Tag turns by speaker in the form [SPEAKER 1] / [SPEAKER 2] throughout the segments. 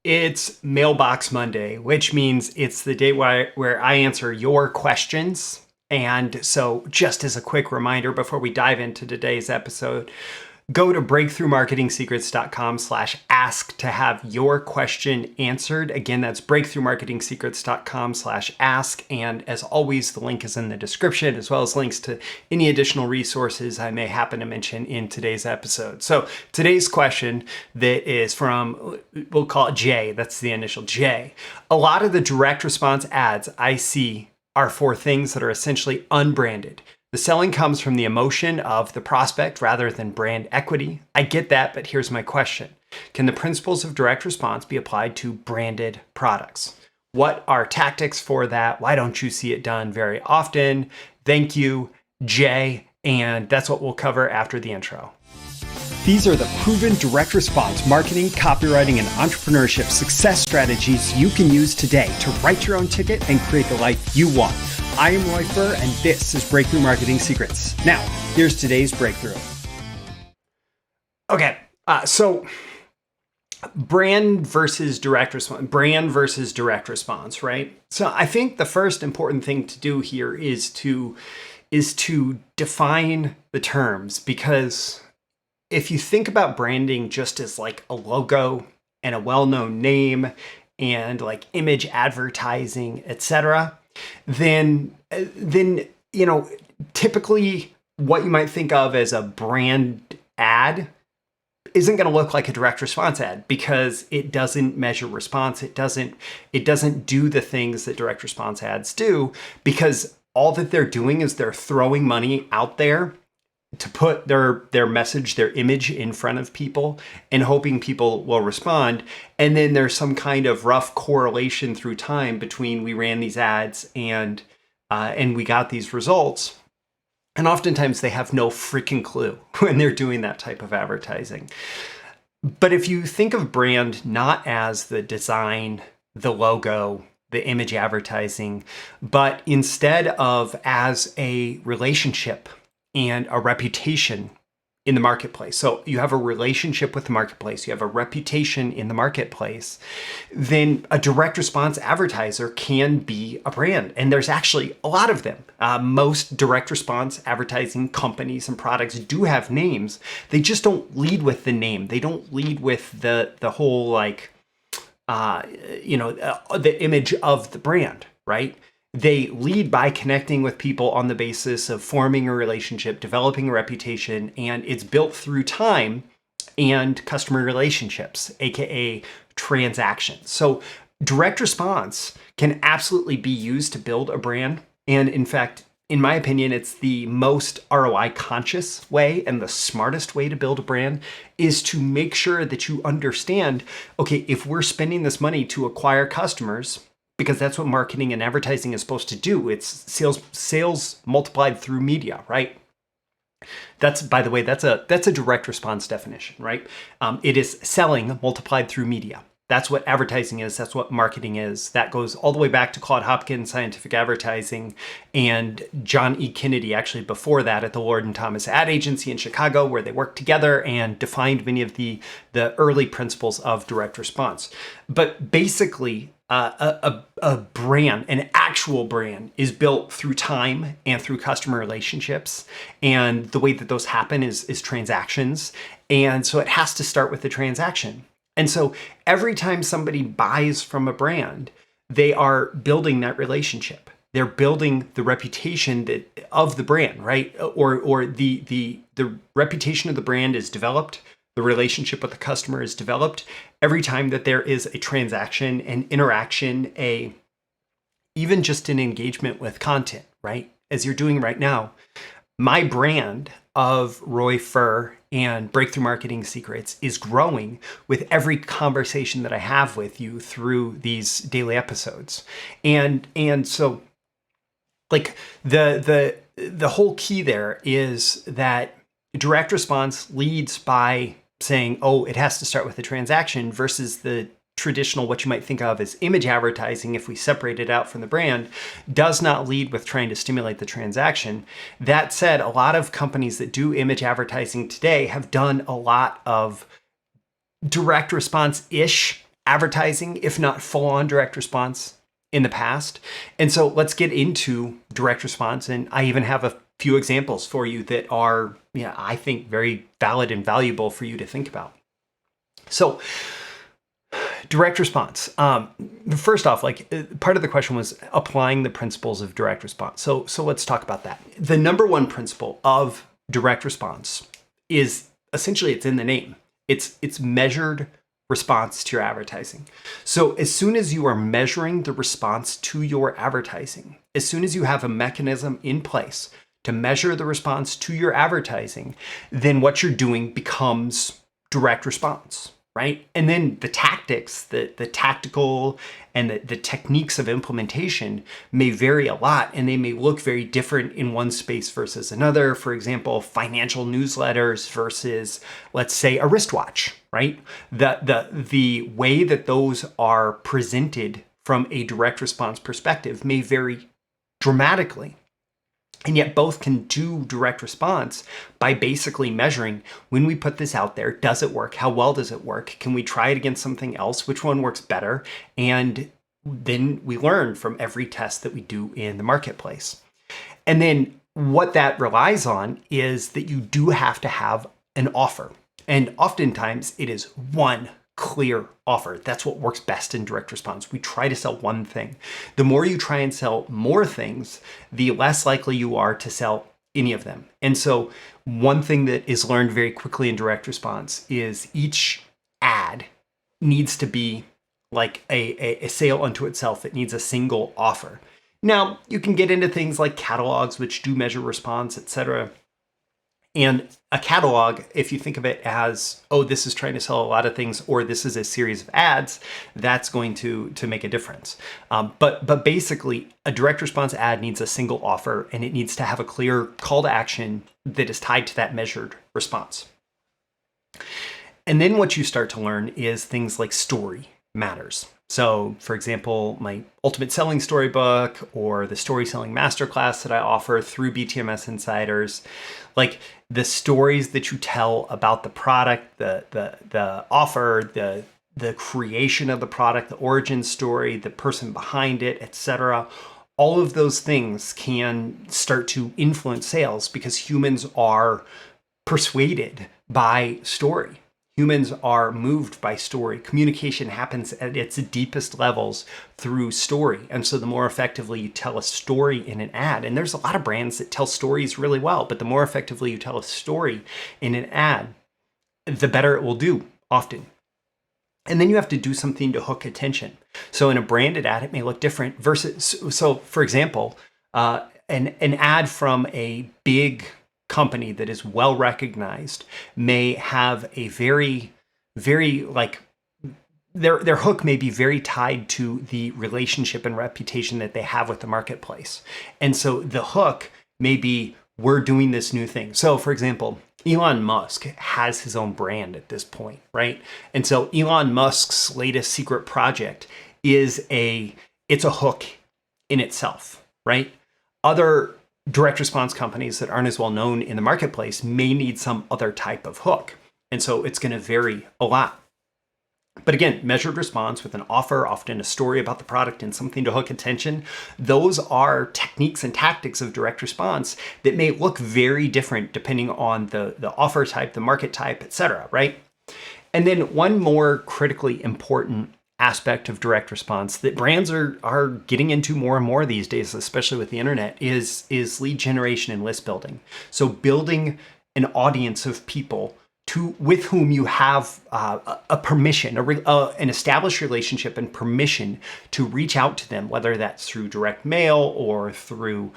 [SPEAKER 1] It's Mailbox Monday, which means it's the day where I answer your questions. And so just as a quick reminder before we dive into today's episode, go to breakthroughmarketingsecrets.com/ask to have your question answered. Again, that's breakthroughmarketingsecrets.com/ask. And as always, the link is in the description, as well as links to any additional resources I may happen to mention in today's episode. So today's question that is from, we'll call it J, that's the initial J. A lot of the direct response ads I see are for things that are essentially unbranded. The selling comes from the emotion of the prospect rather than brand equity. I get that, but here's my question. Can the principles of direct response be applied to branded products? What are tactics for that? Why don't you see it done very often? Thank you, Jay. And that's what we'll cover after the intro. These are the proven direct response marketing, copywriting, and entrepreneurship success strategies you can use today to write your own ticket and create the life you want. I am Roy Furr, and this is Breakthrough Marketing Secrets. Now, here's today's breakthrough. Okay, so brand versus direct response, right? So I think the first important thing to do here is to define the terms, because if you think about branding just as like a logo and a well-known name and like image advertising, etc., then typically what you might think of as a brand ad isn't going to look like a direct response ad because it doesn't measure response. It doesn't do the things that direct response ads do, because all that they're doing is they're throwing money out there to put their message, their image in front of people and hoping people will respond. And then there's some kind of rough correlation through time between we ran these ads and we got these results. And oftentimes they have no freaking clue when they're doing that type of advertising. But if you think of brand not as the design, the logo, the image advertising, but instead of as a relationship and a reputation in the marketplace. So you have a relationship with the marketplace, you have a reputation in the marketplace, then a direct response advertiser can be a brand. And there's actually a lot of them. Most direct response advertising companies and products do have names. They just don't lead with the name. They don't lead with the whole the image of the brand, right? They lead by connecting with people on the basis of forming a relationship, developing a reputation, and it's built through time and customer relationships, aka transactions. So direct response can absolutely be used to build a brand. And in fact, in my opinion, it's the most ROI-conscious way and the smartest way to build a brand is to make sure that you understand, okay, if we're spending this money to acquire customers, because that's what marketing and advertising is supposed to do. It's sales multiplied through media, right? That's, by the way, that's a direct response definition, right? It is selling multiplied through media. That's what advertising is. That's what marketing is. That goes all the way back to Claude Hopkins, scientific advertising, and John E. Kennedy, actually before that at the Lord and Thomas Ad Agency in Chicago, where they worked together and defined many of the early principles of direct response. But basically, a brand, an actual brand, is built through time and through customer relationships. And the way that those happen is transactions. And so it has to start with the transaction. And so every time somebody buys from a brand, they are building that relationship. They're building the reputation of the brand, right? Or the reputation of the brand is developed. The relationship with the customer is developed every time that there is a transaction, an interaction, even just an engagement with content, right? As you're doing right now, my brand of Roy Furr and Breakthrough Marketing Secrets is growing with every conversation that I have with you through these daily episodes. And so like the whole key there is that direct response leads by saying, oh, it has to start with a transaction, versus the traditional, what you might think of as image advertising, if we separate it out from the brand, does not lead with trying to stimulate the transaction. That said, a lot of companies that do image advertising today have done a lot of direct response-ish advertising, if not full-on direct response in the past. And so let's get into direct response. And I even have a few examples for you that are, I think very valid and valuable for you to think about. So direct response. First off, part of the question was applying the principles of direct response. So let's talk about that. The number one principle of direct response is essentially, it's in the name. It's measured response to your advertising. So as soon as you are measuring the response to your advertising, as soon as you have a mechanism in place to measure the response to your advertising, then what you're doing becomes direct response, right? And then the tactics, the tactical and the techniques of implementation may vary a lot, and they may look very different in one space versus another. For example, financial newsletters versus, let's say, a wristwatch, right? The way that those are presented from a direct response perspective may vary dramatically. And yet both can do direct response by basically measuring, when we put this out there, does it work? How well does it work? Can we try it against something else? Which one works better? And then we learn from every test that we do in the marketplace. And then what that relies on is that you do have to have an offer. And oftentimes it is one clear offer. That's what works best in direct response. We try to sell one thing. The more you try and sell more things, the less likely you are to sell any of them. And so one thing that is learned very quickly in direct response is each ad needs to be like a sale unto itself. It needs a single offer. Now, you can get into things like catalogs, which do measure response, etc. And a catalog, if you think of it as, oh, this is trying to sell a lot of things, or this is a series of ads, that's going to make a difference. But basically, a direct response ad needs a single offer, and it needs to have a clear call to action that is tied to that measured response. And then what you start to learn is things like story matters. So, for example, my Ultimate Selling Storybook or the Story Selling Masterclass that I offer through BTMS Insiders, like the stories that you tell about the product, the offer, the creation of the product, the origin story, the person behind it, etc. All of those things can start to influence sales because humans are persuaded by story. Humans are moved by story. Communication happens at its deepest levels through story. And so the more effectively you tell a story in an ad, and there's a lot of brands that tell stories really well, but the more effectively you tell a story in an ad, the better it will do often. And then you have to do something to hook attention. So in a branded ad, it may look different versus, so for example, an ad from a big company that is well recognized may have a very their hook may be very tied to the relationship and reputation that they have with the marketplace. And so the hook may be, we're doing this new thing. So for example, Elon Musk has his own brand at this point, right? And so Elon Musk's latest secret project is it's a hook in itself, right? Other direct response companies that aren't as well known in the marketplace may need some other type of hook. And so it's going to vary a lot. But again, measured response with an offer, often a story about the product and something to hook attention, those are techniques and tactics of direct response that may look very different depending on the offer type, the market type, etc., right? And then one more critically important aspect of direct response that brands are getting into more and more these days, especially with the internet, is lead generation and list building. So building an audience of people with whom you have a permission, an established relationship and permission to reach out to them, whether that's through direct mail or through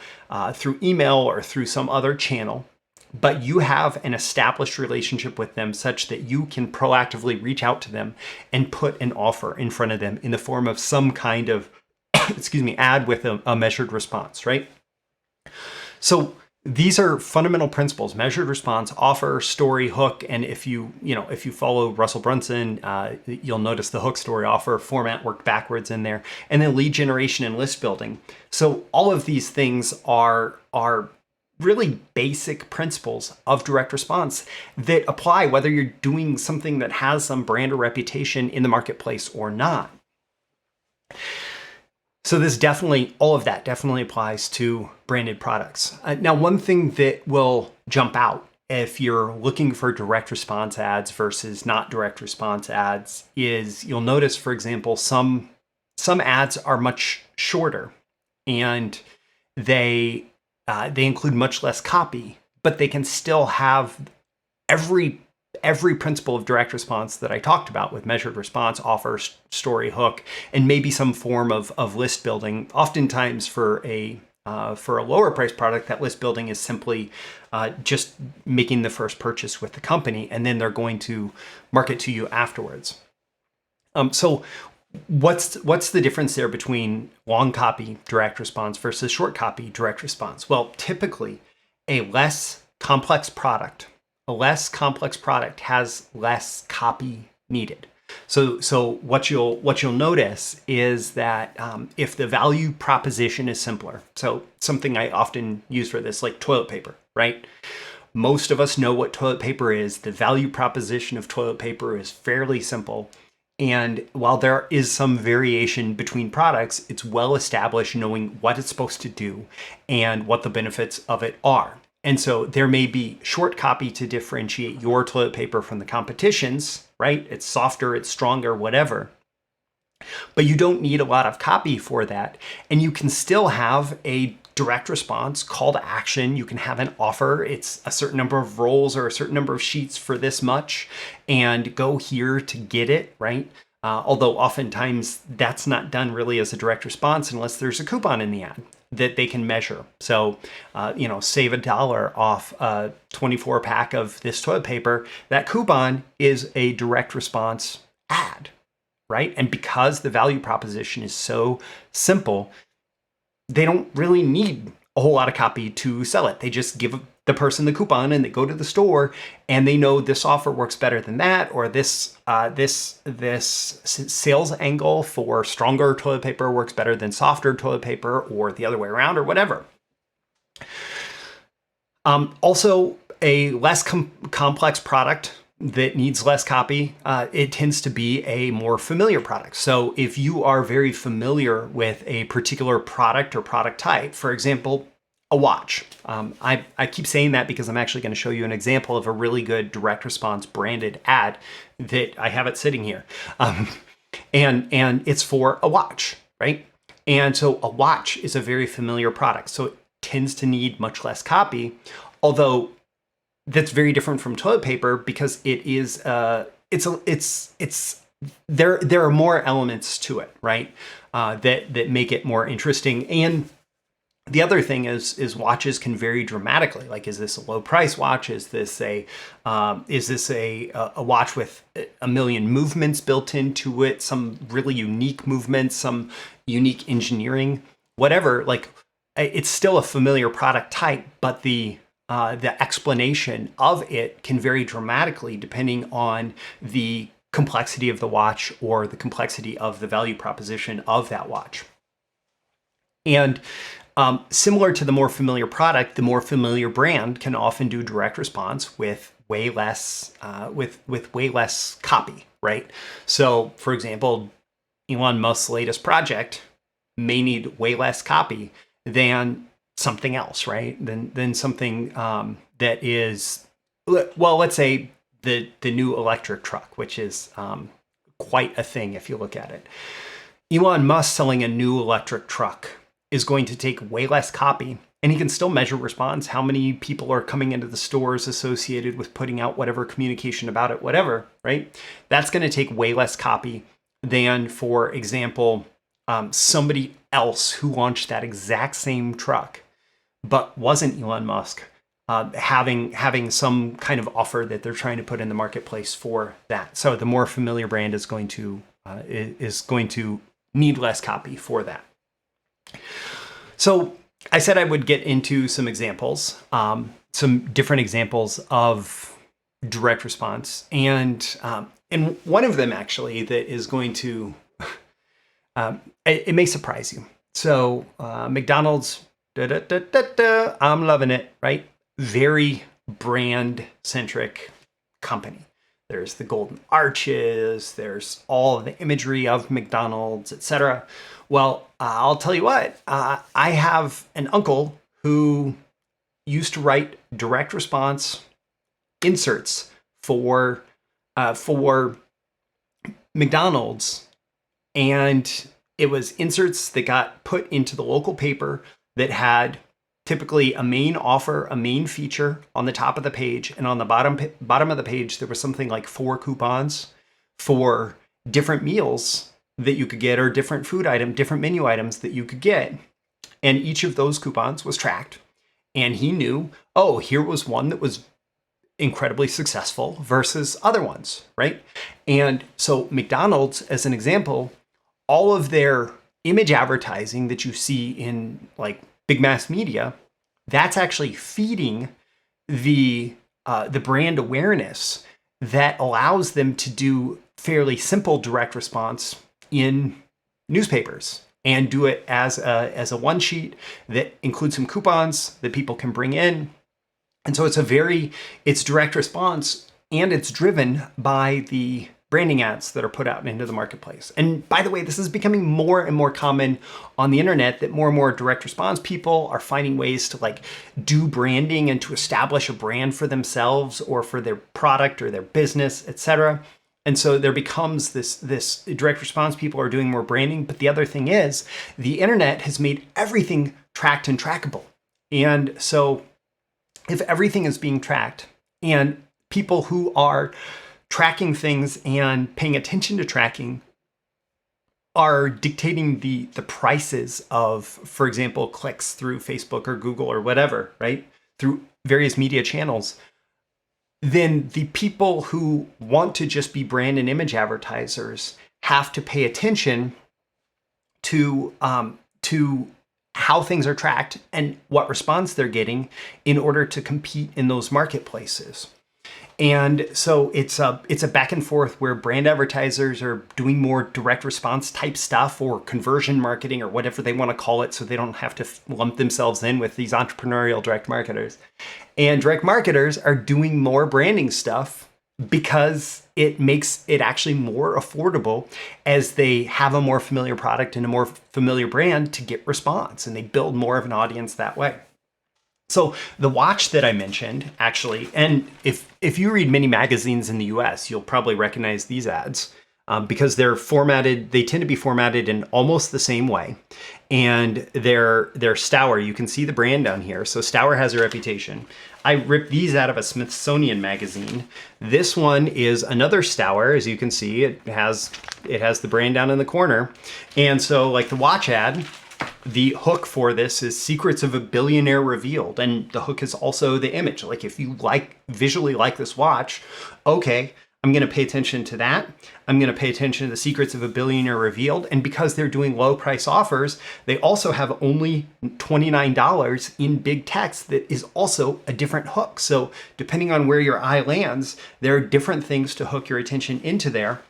[SPEAKER 1] email or through some other channel. But you have an established relationship with them such that you can proactively reach out to them and put an offer in front of them in the form of some kind of, ad with a measured response, right? So these are fundamental principles: measured response, offer, story, hook. And if you follow Russell Brunson, you'll notice the hook, story, offer format worked backwards in there. And then lead generation and list building. So all of these things are really basic principles of direct response that apply whether you're doing something that has some brand or reputation in the marketplace or not. So all of that definitely applies to branded products. Now, one thing that will jump out if you're looking for direct response ads versus not direct response ads is you'll notice, for example, some ads are much shorter and they include much less copy, but they can still have every principle of direct response that I talked about with measured response, offer, story, hook, and maybe some form of list building. Oftentimes for a lower price product, that list building is simply just making the first purchase with the company, and then they're going to market to you afterwards. So what's the difference there between long copy direct response versus short copy direct response? Well, typically a less complex product has less copy needed. So what you'll notice is that if the value proposition is simpler, so something I often use for this, like toilet paper, right? Most of us know what toilet paper is. The value proposition of toilet paper is fairly simple. And while there is some variation between products, it's well established knowing what it's supposed to do and what the benefits of it are. And so there may be short copy to differentiate your toilet paper from the competition's, right? It's softer, it's stronger, whatever. But you don't need a lot of copy for that. And you can still have a direct response, call to action. You can have an offer. It's a certain number of rolls or a certain number of sheets for this much, and go here to get it, right? Although oftentimes that's not done really as a direct response unless there's a coupon in the ad that they can measure. So, save $1 off a 24 pack of this toilet paper. That coupon is a direct response ad, right? And because the value proposition is so simple, they don't really need a whole lot of copy to sell it. They just give the person the coupon and they go to the store and they know this offer works better than that, or this sales angle for stronger toilet paper works better than softer toilet paper, or the other way around, or whatever. Also, a less complex product that needs less copy, it tends to be a more familiar product. So if you are very familiar with a particular product or product type, for example, a watch. I keep saying that because I'm actually going to show you an example of a really good direct response branded ad that I have it sitting here. And it's for a watch, right? And so a watch is a very familiar product. So it tends to need much less copy, although that's very different from toilet paper because it is there are more elements to it, right? That make it more interesting. And the other thing is watches can vary dramatically. Like, is this a low price watch? Is this a watch with a million movements built into it? Some really unique movements, some unique engineering, whatever. Like, it's still a familiar product type, but the explanation of it can vary dramatically depending on the complexity of the watch or the complexity of the value proposition of that watch. And similar to the more familiar product, the more familiar brand can often do direct response with way less way less copy, right? So, for example, Elon Musk's latest project may need way less copy than something else, right? Than something that is, well, let's say the new electric truck, which is quite a thing if you look at it. Elon Musk selling a new electric truck is going to take way less copy, and he can still measure response, how many people are coming into the stores associated with putting out whatever communication about it, whatever, right? That's going to take way less copy than, for example, somebody else who launched that exact same truck, but wasn't Elon Musk, having some kind of offer that they're trying to put in the marketplace for that. So the more familiar brand is going to need less copy for that. So I said I would get into some examples, some different examples of direct response, and one of them actually that is going to it may surprise you. So McDonald's I'm loving it, right? Very brand centric company. There's the golden arches, there's all of the imagery of McDonald's, etc. Well, I'll tell you what, I have an uncle who used to write direct response inserts for McDonald's, and it was inserts that got put into the local paper that had typically a main offer, a main feature on the top of the page, and on the bottom of the page there was something like 4 coupons for different meals that you could get, or different different menu items that you could get, and each of those coupons was tracked, and he knew, oh, here was one that was incredibly successful versus other ones, right? And so McDonald's, as an example, all of their image advertising that you see in like big mass media, that's actually feeding the brand awareness that allows them to do fairly simple direct response in newspapers, and do it as a one sheet that includes some coupons that people can bring in. And so it's direct response, and it's driven by the branding ads that are put out into the marketplace. And by the way, this is becoming more and more common on the internet, that more and more direct response people are finding ways to like do branding and to establish a brand for themselves or for their product or their business, etc. And so there becomes this direct response people are doing more branding. But the other thing is, the internet has made everything tracked and trackable. And so if everything is being tracked, and people who are tracking things and paying attention to tracking are dictating the prices of, for example, clicks through Facebook or Google or whatever, right, through various media channels, then the people who want to just be brand and image advertisers have to pay attention to how things are tracked and what response they're getting in order to compete in those marketplaces. And so it's a back and forth where brand advertisers are doing more direct response type stuff, or conversion marketing, or whatever they want to call it, so they don't have to lump themselves in with these entrepreneurial direct marketers. And direct marketers are doing more branding stuff because it makes it actually more affordable as they have a more familiar product and a more familiar brand to get response, and they build more of an audience that way. So the watch that I mentioned, actually, and if you read many magazines in the US, you'll probably recognize these ads because they're formatted, they tend to be formatted in almost the same way. And they're Stour. You can see the brand down here. So Stour has a reputation. I ripped these out of a Smithsonian magazine. This one is another Stour. As you can see, it has the brand down in the corner. And so like the watch ad, the hook for this is Secrets of a Billionaire Revealed. And the hook is also the image. Like if you visually like this watch, okay, I'm going to pay attention to that. I'm going to pay attention to the Secrets of a Billionaire Revealed. And because they're doing low price offers, they also have only $29 in big text that is also a different hook. So depending on where your eye lands, there are different things to hook your attention into there.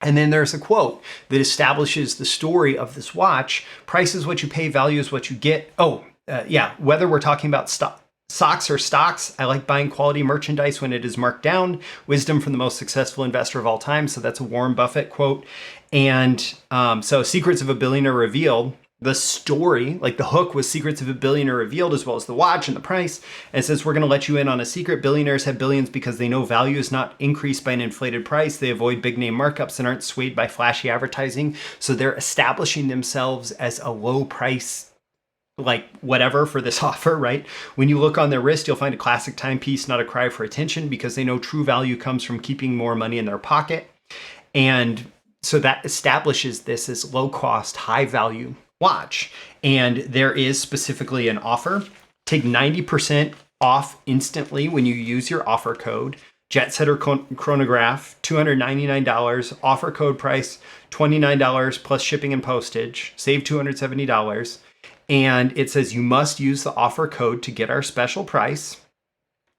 [SPEAKER 1] And then there's a quote that establishes the story of this watch. Price is what you pay, value is what you get. Whether we're talking about socks or stocks, I like buying quality merchandise when it is marked down. Wisdom from the most successful investor of all time. So that's a Warren Buffett quote. And so Secrets of a Billionaire Revealed, the story, like the hook was Secrets of a Billionaire Revealed, as well as the watch and the price. And it says, we're going to let you in on a secret. Billionaires have billions because they know value is not increased by an inflated price. They avoid big name markups and aren't swayed by flashy advertising. So they're establishing themselves as a low price, like whatever, for this offer, right? When you look on their wrist, you'll find a classic timepiece, not a cry for attention, because they know true value comes from keeping more money in their pocket. And so that establishes this as low cost, high value watch. And there is specifically an offer. Take 90% off instantly when you use your offer code. Jet Setter chronograph, $299. Offer code price, $29 plus shipping and postage. Save $270. And it says you must use the offer code to get our special price.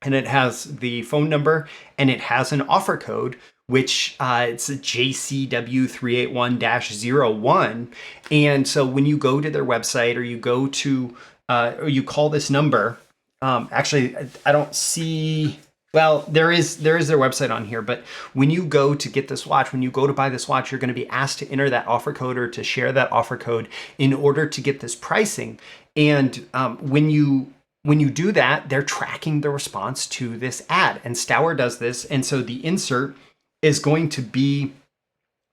[SPEAKER 1] And it has the phone number and it has an offer code, which it's a JCW381-01. And so when you go to their website or you go to or you call this number. Actually, I don't see. Well, there is their website on here, but when you go to get this watch, when you go to buy this watch, you're going to be asked to enter that offer code or to share that offer code in order to get this pricing. And when you do that, they're tracking the response to this ad. And Stour does this, and so the insert is going to be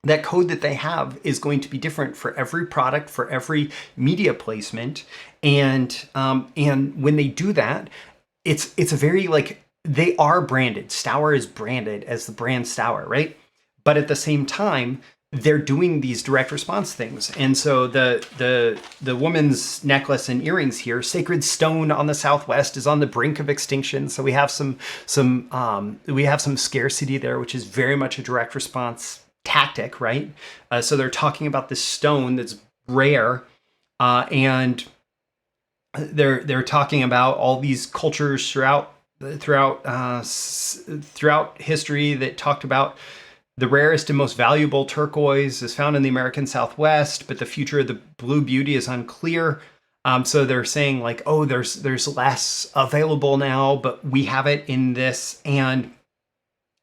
[SPEAKER 1] that code that they have is going to be different for every product, for every media placement, and when they do that, it's a very like. They are branded. Stour is branded as the brand Stour, right? But at the same time, they're doing these direct response things. And so the woman's necklace and earrings here, sacred stone on the Southwest, is on the brink of extinction. So we have some scarcity there, which is very much a direct response tactic, right? So they're talking about this stone that's rare, and they're talking about all these cultures throughout history that talked about the rarest and most valuable turquoise is found in the American Southwest, but the future of the blue beauty is unclear. So they're saying like, oh, there's less available now, but we have it in this, and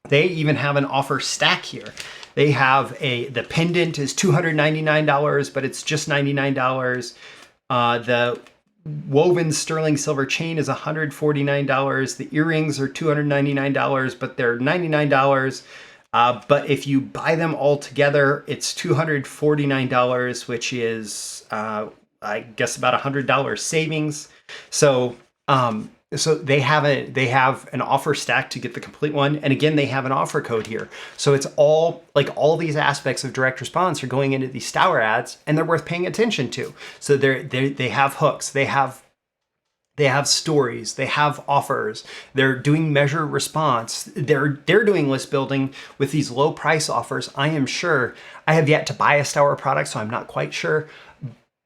[SPEAKER 1] they even have an offer stack here. They have the pendant is $299, but it's just $99. The woven sterling silver chain is $149. The earrings are $299, but they're $99. But if you buy them all together, it's $249, which is, I guess, about $100 savings. So they have an offer stack to get the complete one, and again, they have an offer code here. So it's all these aspects of direct response are going into these Stour ads, and they're worth paying attention to. So they have hooks, they have stories, they have offers, they're doing measure response, they're doing list building with these low price offers. I am sure, I have yet to buy a Stour product, so I'm not quite sure.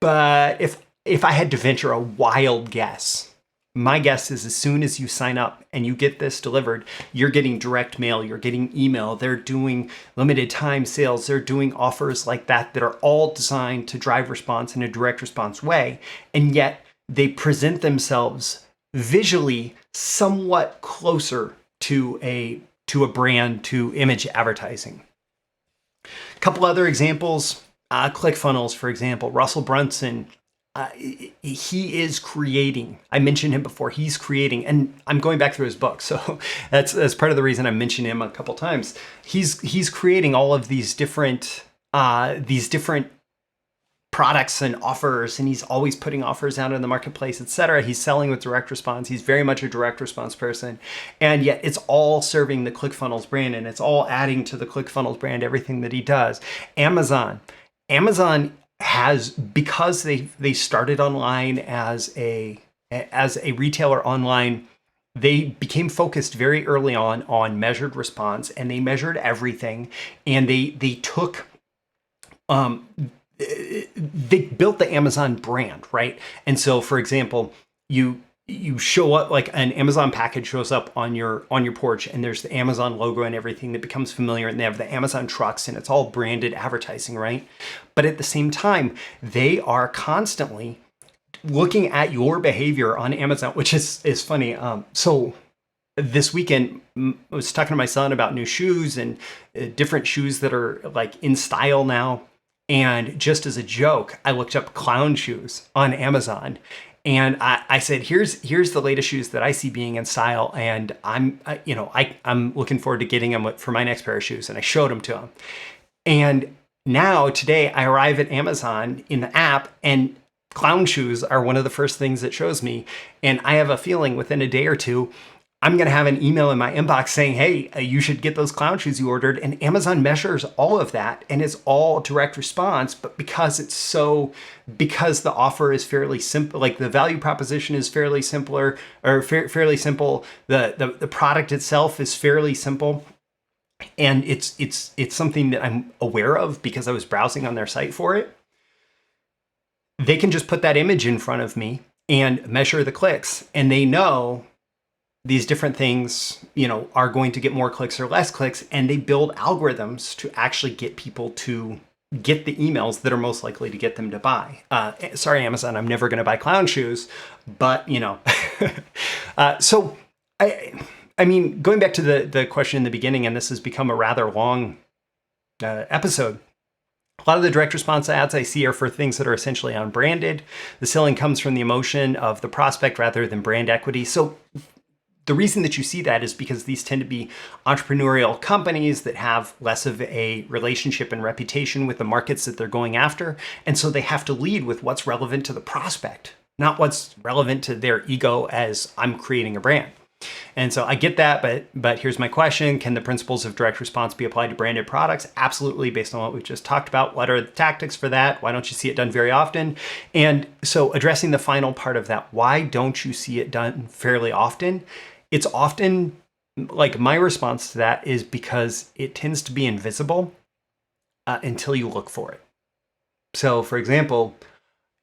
[SPEAKER 1] But if I had to venture a wild guess, my guess is as soon as you sign up and you get this delivered, you're getting direct mail, you're getting email, they're doing limited time sales, they're doing offers like that are all designed to drive response in a direct response way. And yet they present themselves visually somewhat closer to a brand, to image advertising. A couple other examples, ClickFunnels, for example. Russell Brunson, he is creating. I mentioned him before. He's creating, and I'm going back through his book, so that's part of the reason I mentioned him a couple times. He's creating all of these different products and offers, and he's always putting offers out in the marketplace, etc. He's selling with direct response. He's very much a direct response person, and yet it's all serving the ClickFunnels brand, and it's all adding to the ClickFunnels brand, everything that he does. Amazon has, because they started online as a retailer online, they became focused very early on measured response, and they measured everything, and they took they built the Amazon brand, right? And so, for example, you show up, like an Amazon package shows up on your porch, and there's the Amazon logo and everything that becomes familiar, and they have the Amazon trucks, and it's all branded advertising, right? But at the same time, they are constantly looking at your behavior on Amazon, which is funny. So this weekend, I was talking to my son about new shoes and different shoes that are like in style now. And just as a joke, I looked up clown shoes on Amazon, and I said, here's the latest shoes that I see being in style, and I'm looking forward to getting them for my next pair of shoes. And I showed them to him. And now today I arrive at Amazon in the app, and clown shoes are one of the first things it shows me. And I have a feeling within a day or two, I'm going to have an email in my inbox saying, hey, you should get those clown shoes you ordered. And Amazon measures all of that, and it's all direct response. But because the offer is fairly simple, like the value proposition is fairly simple, the product itself is fairly simple. And it's something that I'm aware of because I was browsing on their site for it. They can just put that image in front of me and measure the clicks, and they know these different things, are going to get more clicks or less clicks, and they build algorithms to actually get people to get the emails that are most likely to get them to buy. Sorry, Amazon, I'm never going to buy clown shoes, but so I mean, going back to the question in the beginning, and this has become a rather long episode. A lot of the direct response ads I see are for things that are essentially unbranded. The selling comes from the emotion of the prospect rather than brand equity. So the reason that you see that is because these tend to be entrepreneurial companies that have less of a relationship and reputation with the markets that they're going after. And so they have to lead with what's relevant to the prospect, not what's relevant to their ego as I'm creating a brand. And so I get that, but here's my question. Can the principles of direct response be applied to branded products? Absolutely, based on what we've just talked about. What are the tactics for that? Why don't you see it done very often? And so addressing the final part of that, why don't you see it done fairly often? It's often, like, my response to that is because it tends to be invisible until you look for it. So for example,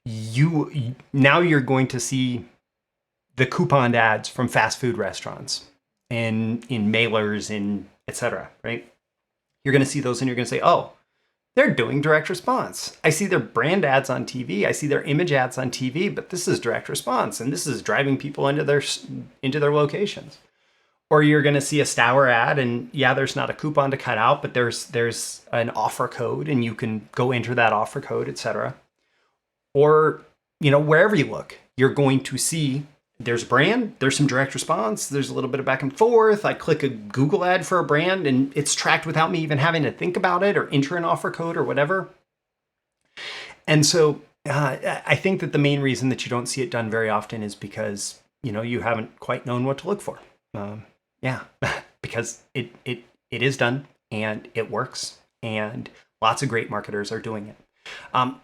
[SPEAKER 1] now you're going to see the coupon ads from fast food restaurants and in mailers and etc. Right? You're going to see those and you're going to say, oh, they're doing direct response. I see their brand ads on TV. I see their image ads on TV, but this is direct response and this is driving people into their locations. Or you're going to see a Stour ad and yeah, there's not a coupon to cut out, but there's an offer code and you can go enter that offer code, etc. Or, wherever you look, you're going to see there's a brand, there's some direct response, there's a little bit of back and forth. I click a Google ad for a brand and it's tracked without me even having to think about it or enter an offer code or whatever. And so I think that the main reason that you don't see it done very often is because, you haven't quite known what to look for. Because it is done and it works and lots of great marketers are doing it.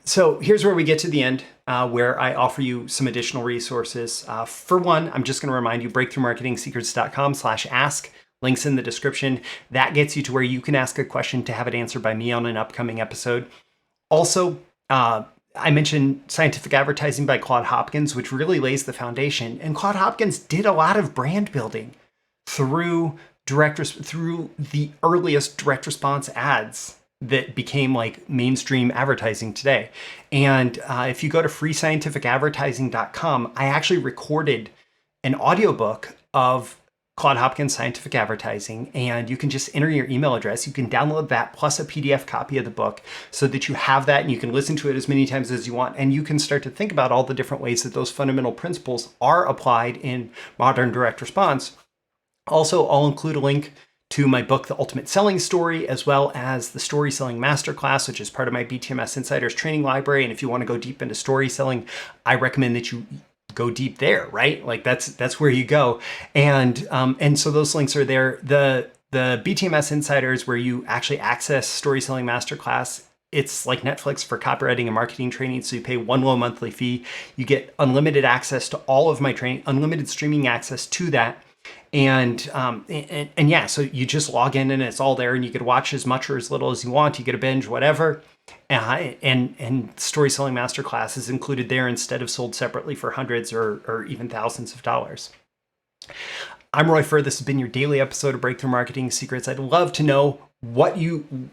[SPEAKER 1] So here's where we get to the end, where I offer you some additional resources. For one, I'm just going to remind you, breakthroughmarketingsecrets.com/ask, links in the description. That gets you to where you can ask a question to have it answered by me on an upcoming episode. Also, I mentioned Scientific Advertising by Claude Hopkins, which really lays the foundation. And Claude Hopkins did a lot of brand building through the earliest direct response ads that became like mainstream advertising today. And if you go to freescientificadvertising.com, I actually recorded an audiobook of Claude Hopkins Scientific Advertising, and you can just enter your email address. You can download that plus a PDF copy of the book so that you have that and you can listen to it as many times as you want. And you can start to think about all the different ways that those fundamental principles are applied in modern direct response. Also, I'll include a link to my book, The Ultimate Selling Story, as well as the Story Selling Masterclass, which is part of my BTMS Insiders training library. And if you want to go deep into story selling, I recommend that you go deep there, right? Like that's where you go. And so those links are there. The BTMS Insiders, where you actually access Story Selling Masterclass, it's like Netflix for copywriting and marketing training. So you pay one low monthly fee. You get unlimited access to all of my training, unlimited streaming access to that. And yeah, so you just log in and it's all there and you could watch as much or as little as you want. You get a binge, whatever. And Story Selling Masterclass is included there instead of sold separately for hundreds or even thousands of dollars. I'm Roy Furr. This has been your daily episode of Breakthrough Marketing Secrets. I'd love to know what you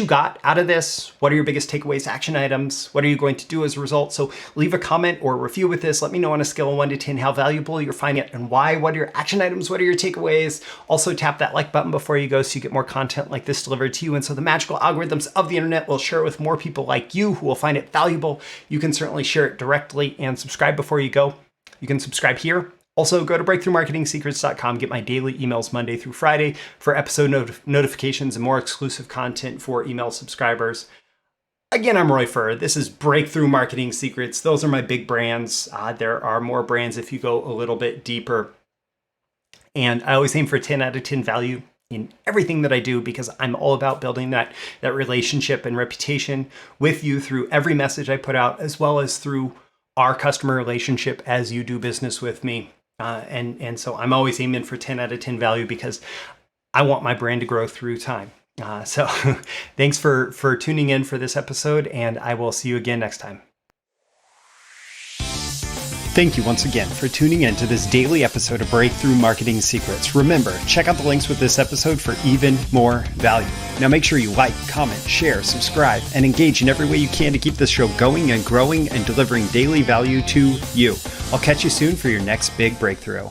[SPEAKER 1] got out of this. What are your biggest takeaways, action items? What are you going to do as a result? So leave a comment or a review with this. Let me know on a scale of 1 to 10 how valuable you're finding it and why. What are your action items? What are your takeaways? Also tap that like button before you go so you get more content like this delivered to you. And so the magical algorithms of the internet will share it with more people like you who will find it valuable. You can certainly share it directly and subscribe before you go. You can subscribe here. Also, go to breakthroughmarketingsecrets.com, get my daily emails Monday through Friday for episode notifications and more exclusive content for email subscribers. Again, I'm Roy Furr. This is Breakthrough Marketing Secrets. Those are my big brands. There are more brands if you go a little bit deeper. And I always aim for 10 out of 10 value in everything that I do because I'm all about building that relationship and reputation with you through every message I put out, as well as through our customer relationship as you do business with me. And so I'm always aiming for 10 out of 10 value because I want my brand to grow through time. So thanks for tuning in for this episode, and I will see you again next time. Thank you once again for tuning in to this daily episode of Breakthrough Marketing Secrets. Remember, check out the links with this episode for even more value. Now make sure you like, comment, share, subscribe, and engage in every way you can to keep this show going and growing and delivering daily value to you. I'll catch you soon for your next big breakthrough.